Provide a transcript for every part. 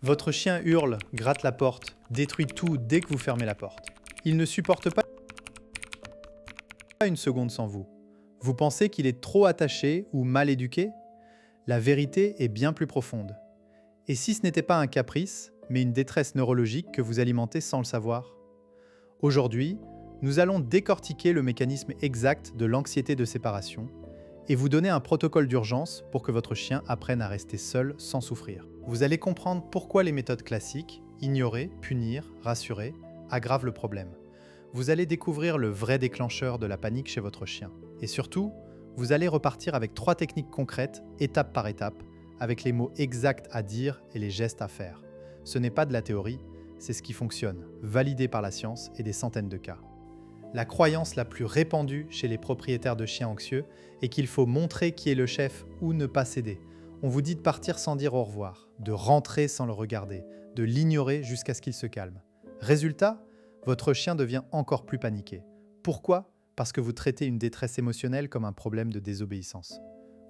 Votre chien hurle, gratte la porte, détruit tout dès que vous fermez la porte. Il ne supporte pas une seconde sans vous. Vous pensez qu'il est trop attaché ou mal éduqué? La vérité est bien plus profonde. Et si ce n'était pas un caprice, mais une détresse neurologique que vous alimentez sans le savoir? Aujourd'hui, nous allons décortiquer le mécanisme exact de l'anxiété de séparation et vous donner un protocole d'urgence pour que votre chien apprenne à rester seul sans souffrir. Vous allez comprendre pourquoi les méthodes classiques, ignorer, punir, rassurer, aggravent le problème. Vous allez découvrir le vrai déclencheur de la panique chez votre chien. Et surtout, vous allez repartir avec 3 techniques concrètes, étape par étape, avec les mots exacts à dire et les gestes à faire. Ce n'est pas de la théorie, c'est ce qui fonctionne, validé par la science et des centaines de cas. La croyance la plus répandue chez les propriétaires de chiens anxieux est qu'il faut montrer qui est le chef ou ne pas céder. On vous dit de partir sans dire au revoir, de rentrer sans le regarder, de l'ignorer jusqu'à ce qu'il se calme. Résultat, votre chien devient encore plus paniqué. Pourquoi? Parce que vous traitez une détresse émotionnelle comme un problème de désobéissance.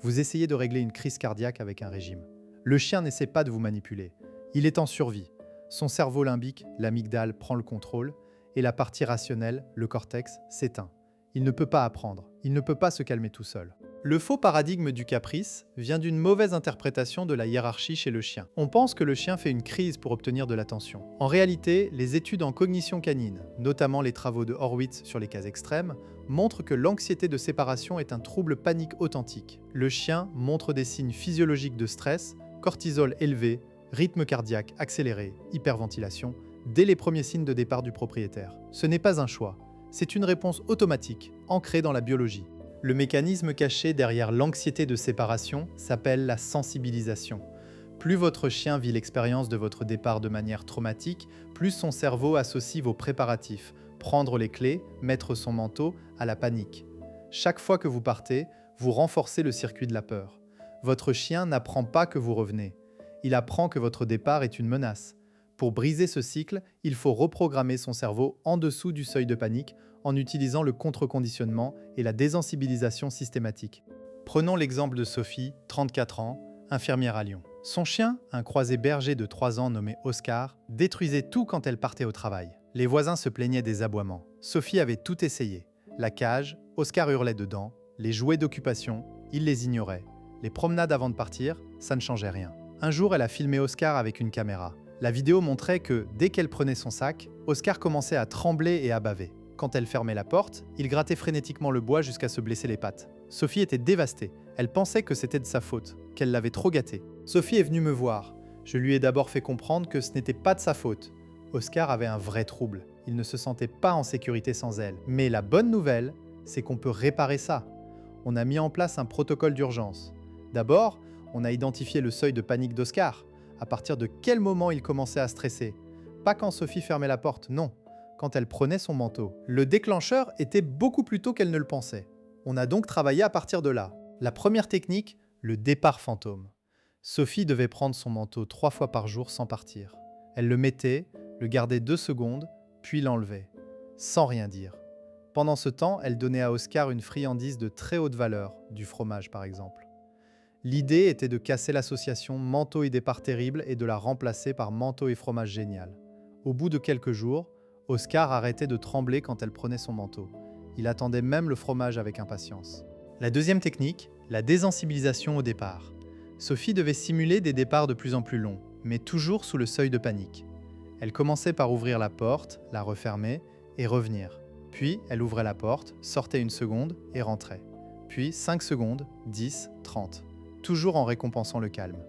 Vous essayez de régler une crise cardiaque avec un régime. Le chien n'essaie pas de vous manipuler. Il est en survie. Son cerveau limbique, l'amygdale, prend le contrôle et la partie rationnelle, le cortex, s'éteint. Il ne peut pas apprendre. Il ne peut pas se calmer tout seul. Le faux paradigme du caprice vient d'une mauvaise interprétation de la hiérarchie chez le chien. On pense que le chien fait une crise pour obtenir de l'attention. En réalité, les études en cognition canine, notamment les travaux de Horwitz sur les cas extrêmes, montrent que l'anxiété de séparation est un trouble panique authentique. Le chien montre des signes physiologiques de stress, cortisol élevé, rythme cardiaque accéléré, hyperventilation, dès les premiers signes de départ du propriétaire. Ce n'est pas un choix, c'est une réponse automatique, ancrée dans la biologie. Le mécanisme caché derrière l'anxiété de séparation s'appelle la sensibilisation. Plus votre chien vit l'expérience de votre départ de manière traumatique, plus son cerveau associe vos préparatifs, prendre les clés, mettre son manteau, à la panique. Chaque fois que vous partez, vous renforcez le circuit de la peur. Votre chien n'apprend pas que vous revenez. Il apprend que votre départ est une menace. Pour briser ce cycle, il faut reprogrammer son cerveau en dessous du seuil de panique en utilisant le contre-conditionnement et la désensibilisation systématique. Prenons l'exemple de Sophie, 34 ans, infirmière à Lyon. Son chien, un croisé berger de 3 ans nommé Oscar, détruisait tout quand elle partait au travail. Les voisins se plaignaient des aboiements. Sophie avait tout essayé. La cage, Oscar hurlait dedans, les jouets d'occupation, il les ignorait. Les promenades avant de partir, ça ne changeait rien. Un jour, elle a filmé Oscar avec une caméra. La vidéo montrait que, dès qu'elle prenait son sac, Oscar commençait à trembler et à baver. Quand elle fermait la porte, il grattait frénétiquement le bois jusqu'à se blesser les pattes. Sophie était dévastée. Elle pensait que c'était de sa faute, qu'elle l'avait trop gâté. Sophie est venue me voir. Je lui ai d'abord fait comprendre que ce n'était pas de sa faute. Oscar avait un vrai trouble. Il ne se sentait pas en sécurité sans elle. Mais la bonne nouvelle, c'est qu'on peut réparer ça. On a mis en place un protocole d'urgence. D'abord, on a identifié le seuil de panique d'Oscar. À partir de quel moment il commençait à stresser? Pas quand Sophie fermait la porte, non. Quand elle prenait son manteau. Le déclencheur était beaucoup plus tôt qu'elle ne le pensait. On a donc travaillé à partir de là. La première technique, le départ fantôme. Sophie devait prendre son manteau 3 fois par jour sans partir. Elle le mettait, le gardait 2 secondes, puis l'enlevait, sans rien dire. Pendant ce temps, elle donnait à Oscar une friandise de très haute valeur, du fromage par exemple. L'idée était de casser l'association manteau et départ terrible et de la remplacer par manteau et fromage génial. Au bout de quelques jours, Oscar arrêtait de trembler quand elle prenait son manteau. Il attendait même le fromage avec impatience. La deuxième technique, la désensibilisation au départ. Sophie devait simuler des départs de plus en plus longs, mais toujours sous le seuil de panique. Elle commençait par ouvrir la porte, la refermer et revenir. Puis, elle ouvrait la porte, sortait 1 seconde et rentrait. Puis 5 secondes, 10, 30. Toujours en récompensant le calme.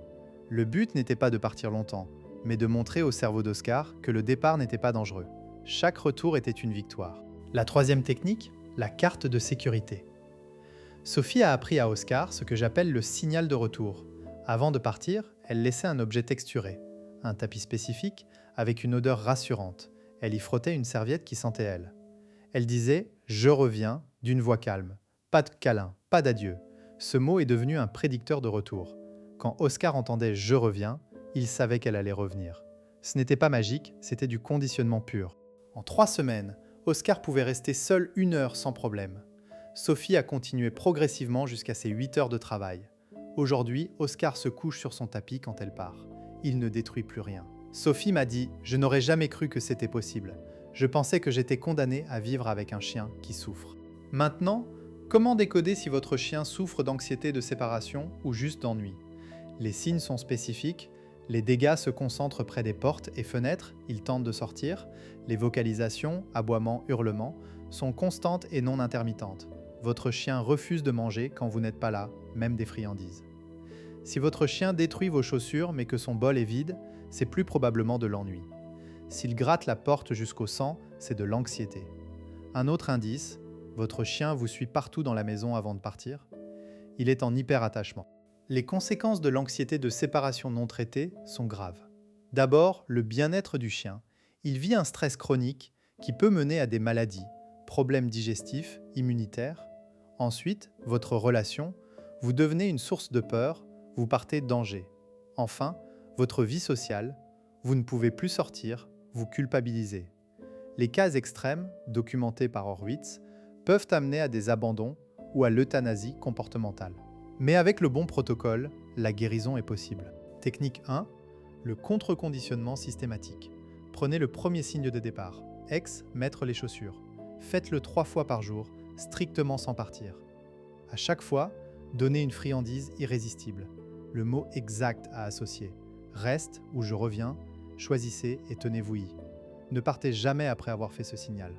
Le but n'était pas de partir longtemps, mais de montrer au cerveau d'Oscar que le départ n'était pas dangereux. Chaque retour était une victoire. La troisième technique, la carte de sécurité. Sophie a appris à Oscar ce que j'appelle le signal de retour. Avant de partir, elle laissait un objet texturé, un tapis spécifique avec une odeur rassurante. Elle y frottait une serviette qui sentait elle. Elle disait « Je reviens » d'une voix calme. Pas de câlin, pas d'adieu. Ce mot est devenu un prédicteur de retour. Quand Oscar entendait « Je reviens », il savait qu'elle allait revenir. Ce n'était pas magique, c'était du conditionnement pur. En 3 semaines, Oscar pouvait rester seul 1 heure sans problème. Sophie a continué progressivement jusqu'à ses 8 heures de travail. Aujourd'hui, Oscar se couche sur son tapis quand elle part. il ne détruit plus rien. Sophie m'a dit « Je n'aurais jamais cru que c'était possible. Je pensais que j'étais condamnée à vivre avec un chien qui souffre. » Maintenant, comment décoder si votre chien souffre d'anxiété de séparation ou juste d'ennui? Les signes sont spécifiques, les dégâts se concentrent près des portes et fenêtres, il tente de sortir, les vocalisations, aboiements, hurlements, sont constantes et non intermittentes. Votre chien refuse de manger quand vous n'êtes pas là, même des friandises. Si votre chien détruit vos chaussures mais que son bol est vide, c'est plus probablement de l'ennui. S'il gratte la porte jusqu'au sang, c'est de l'anxiété. Un autre indice, votre chien vous suit partout dans la maison avant de partir. Il est en hyperattachement. Les conséquences de l'anxiété de séparation non traitée sont graves. D'abord, le bien-être du chien. Il vit un stress chronique qui peut mener à des maladies, problèmes digestifs, immunitaires. Ensuite, votre relation, vous devenez une source de peur, vous partez danger. Enfin, votre vie sociale, vous ne pouvez plus sortir, vous culpabilisez. Les cas extrêmes, documentés par Horwitz, peuvent amener à des abandons ou à l'euthanasie comportementale. Mais avec le bon protocole, la guérison est possible. Technique 1, le contre-conditionnement systématique. Prenez le premier signe de départ. Mettre les chaussures. Faites-le 3 fois par jour, strictement sans partir. À chaque fois, donnez une friandise irrésistible. Le mot exact à associer. Reste ou je reviens, choisissez et tenez-vous-y. Ne partez jamais après avoir fait ce signal.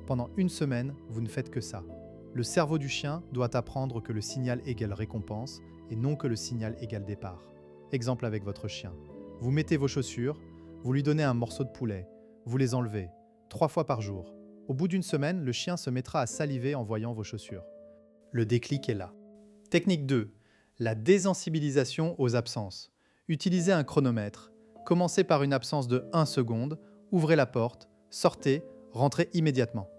Pendant une semaine, vous ne faites que ça. Le cerveau du chien doit apprendre que le signal égale récompense et non que le signal égale départ. Exemple avec votre chien. Vous mettez vos chaussures, vous lui donnez un morceau de poulet, vous les enlevez, 3 fois par jour. Au bout d'une semaine, le chien se mettra à saliver en voyant vos chaussures. Le déclic est là. Technique 2. La désensibilisation aux absences. Utilisez un chronomètre. Commencez par une absence de 1 seconde, ouvrez la porte, sortez, rentrez immédiatement.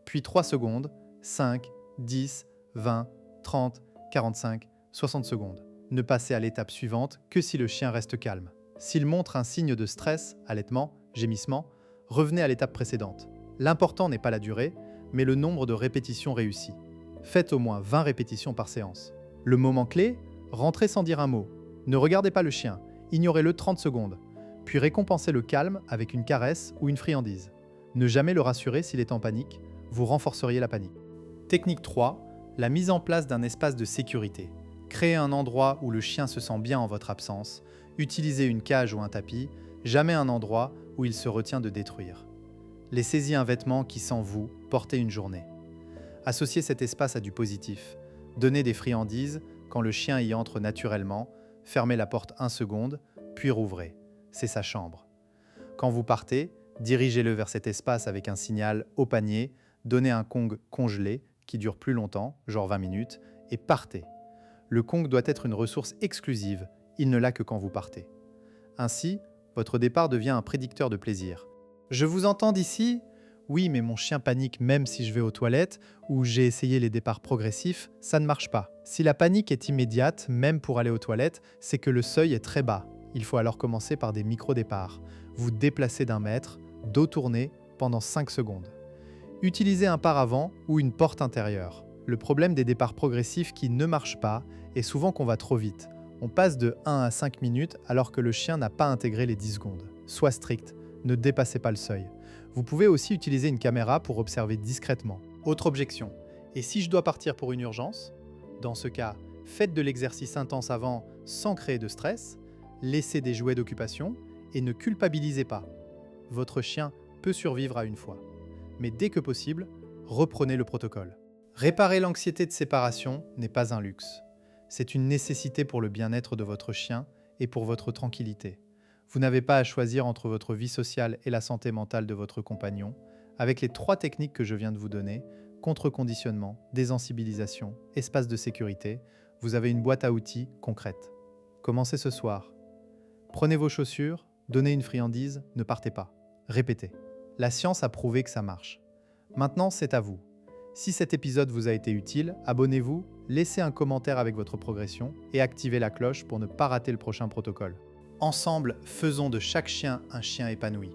Puis 3 secondes, 5, 10, 20, 30, 45, 60 secondes. Ne passez à l'étape suivante que si le chien reste calme. S'il montre un signe de stress, allaitement, gémissement, revenez à l'étape précédente. L'important n'est pas la durée, mais le nombre de répétitions réussies. Faites au moins 20 répétitions par séance. Le moment clé, rentrez sans dire un mot. Ne regardez pas le chien, ignorez-le 30 secondes, puis récompensez le calme avec une caresse ou une friandise. Ne jamais le rassurer s'il est en panique, vous renforceriez la panique. Technique 3, la mise en place d'un espace de sécurité. Créez un endroit où le chien se sent bien en votre absence, utilisez une cage ou un tapis, jamais un endroit où il se retient de détruire. Laissez-y un vêtement qui sent vous, portez une journée. Associez cet espace à du positif. Donnez des friandises quand le chien y entre naturellement, fermez la porte 1 seconde, puis rouvrez. C'est sa chambre. Quand vous partez, dirigez-le vers cet espace avec un signal au panier, donnez un Kong congelé qui dure plus longtemps, genre 20 minutes, et partez. Le Kong doit être une ressource exclusive, il ne l'a que quand vous partez. Ainsi, votre départ devient un prédicteur de plaisir. Je vous entends d'ici ? Oui, mais mon chien panique même si je vais aux toilettes ou j'ai essayé les départs progressifs, ça ne marche pas. Si la panique est immédiate, même pour aller aux toilettes, c'est que le seuil est très bas. Il faut alors commencer par des micro-départs. Vous déplacez d'1 mètre, dos tourné, pendant 5 secondes. Utilisez un paravent ou une porte intérieure. Le problème des départs progressifs qui ne marchent pas est souvent qu'on va trop vite. On passe de 1 à 5 minutes alors que le chien n'a pas intégré les 10 secondes. Sois strict, ne dépassez pas le seuil. Vous pouvez aussi utiliser une caméra pour observer discrètement. Autre objection, et si je dois partir pour une urgence? Dans ce cas, faites de l'exercice intense avant sans créer de stress, laissez des jouets d'occupation et ne culpabilisez pas. Votre chien peut survivre à une fois. Mais dès que possible, reprenez le protocole. Réparer l'anxiété de séparation n'est pas un luxe. C'est une nécessité pour le bien-être de votre chien et pour votre tranquillité. Vous n'avez pas à choisir entre votre vie sociale et la santé mentale de votre compagnon. Avec les 3 techniques que je viens de vous donner, contre-conditionnement, désensibilisation, espace de sécurité, vous avez une boîte à outils concrète. Commencez ce soir. Prenez vos chaussures, donnez une friandise, ne partez pas. Répétez. La science a prouvé que ça marche. Maintenant, c'est à vous. Si cet épisode vous a été utile, abonnez-vous, laissez un commentaire avec votre progression et activez la cloche pour ne pas rater le prochain protocole. Ensemble, faisons de chaque chien un chien épanoui.